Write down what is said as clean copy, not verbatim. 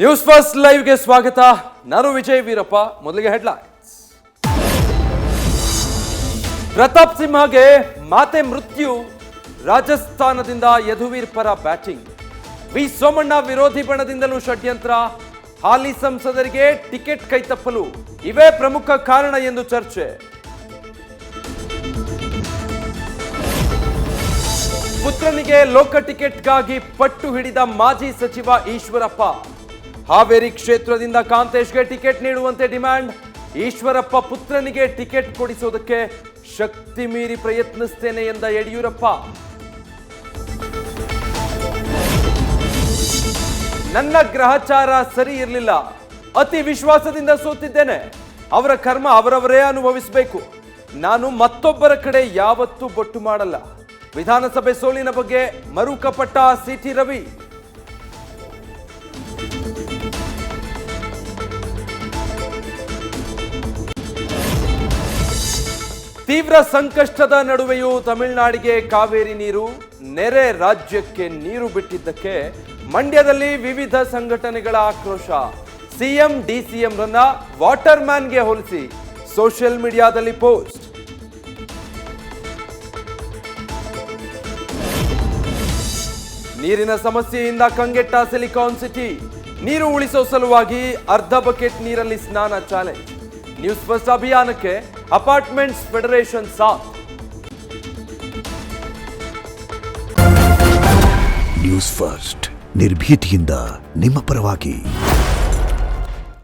News first ಲೈವ್ಗೆ ಸ್ವಾಗತ. ನಾನು ವಿಜಯ್ ವೀರಪ್ಪ. ಮೊದಲಿಗೆ ಹೆಡ್ಲೈನ್ಸ್. ಪ್ರತಾಪ್ ಸಿಂಹಗೆ ಮಾತೆ ಮೃತ್ಯು. ರಾಜಸ್ಥಾನದಿಂದ ಯದುವೀರ್ ಪರ ಬ್ಯಾಟಿಂಗ್. ವಿ ಸೋಮಣ್ಣ ವಿರೋಧಿ ಬಣದಿಂದಲೂ ಷಡ್ಯಂತ್ರ. ಹಾಲಿ ಸಂಸದರಿಗೆ ಟಿಕೆಟ್ ಕೈತಪ್ಪಲು ಇವೇ ಪ್ರಮುಖ ಕಾರಣ ಎಂದು ಚರ್ಚೆ. ಪುತ್ರನಿಗೆ ಲೋಕ ಟಿಕೆಟ್ಗಾಗಿ ಪಟ್ಟು ಹಿಡಿದ ಮಾಜಿ ಸಚಿವ ಈಶ್ವರಪ್ಪ. ಹಾವೇರಿ ಕ್ಷೇತ್ರದಿಂದ ಕಾಂತೇಶ್ಗೆ ಟಿಕೆಟ್ ನೀಡುವಂತೆ ಡಿಮ್ಯಾಂಡ್. ಈಶ್ವರಪ್ಪ ಪುತ್ರನಿಗೆ ಟಿಕೆಟ್ ಕೊಡಿಸುವುದಕ್ಕೆ ಶಕ್ತಿ ಮೀರಿ ಪ್ರಯತ್ನಿಸುತ್ತೇನೆ ಎಂದ ಯಡಿಯೂರಪ್ಪ. ನನ್ನ ಗ್ರಹಚಾರ ಸರಿ ಇರಲಿಲ್ಲ, ಅತಿ ವಿಶ್ವಾಸದಿಂದ ಸೋತಿದ್ದೇನೆ. ಅವರ ಕರ್ಮ ಅವರವರೇ ಅನುಭವಿಸಬೇಕು. ನಾನು ಮತ್ತೊಬ್ಬರ ಕಡೆ ಯಾವತ್ತೂ ಬೊಟ್ಟು ಮಾಡಲ್ಲ. ವಿಧಾನಸಭೆ ಸೋಲಿನ ಬಗ್ಗೆ ಮರುಕಪಟ್ಟ ಸಿಟಿ ರವಿ. ತೀವ್ರ ಸಂಕಷ್ಟದ ನಡುವೆಯೂ ತಮಿಳುನಾಡಿಗೆ ಕಾವೇರಿ ನೀರು. ನೆರೆ ರಾಜ್ಯಕ್ಕೆ ನೀರು ಬಿಟ್ಟಿದ್ದಕ್ಕೆ ಮಂಡ್ಯದಲ್ಲಿ ವಿವಿಧ ಸಂಘಟನೆಗಳ ಆಕ್ರೋಶ. ಸಿಎಂ ಡಿಸಿಎಂ ರನ್ನ ವಾಟರ್ ಮ್ಯಾನ್ಗೆ ಹೋಲಿಸಿ ಸೋಷಿಯಲ್ ಮೀಡಿಯಾದಲ್ಲಿ ಪೋಸ್ಟ್. ನೀರಿನ ಸಮಸ್ಯೆಯಿಂದ ಕಂಗೆಟ್ಟ ಸಿಲಿಕಾನ್ ಸಿಟಿ. ನೀರು ಉಳಿಸೋ ಸಲುವಾಗಿ ಅರ್ಧ ಬಕೆಟ್ ನೀರಲ್ಲಿ ಸ್ನಾನ ಚಾಲೆಂಜ್. ನ್ಯೂಸ್ ಫಸ್ಟ್ ಅಭಿಯಾನಕ್ಕೆ ಅಪಾರ್ಟ್ಮೆಂಟ್ಸ್ ಫೆಡರೇಷನ್ ಸಾಥ್. ನ್ಯೂಸ್ ಫಸ್ಟ್ ನಿರ್ಭೀತಿಯಿಂದ ನಿಮ್ಮ ಪರವಾಗಿ.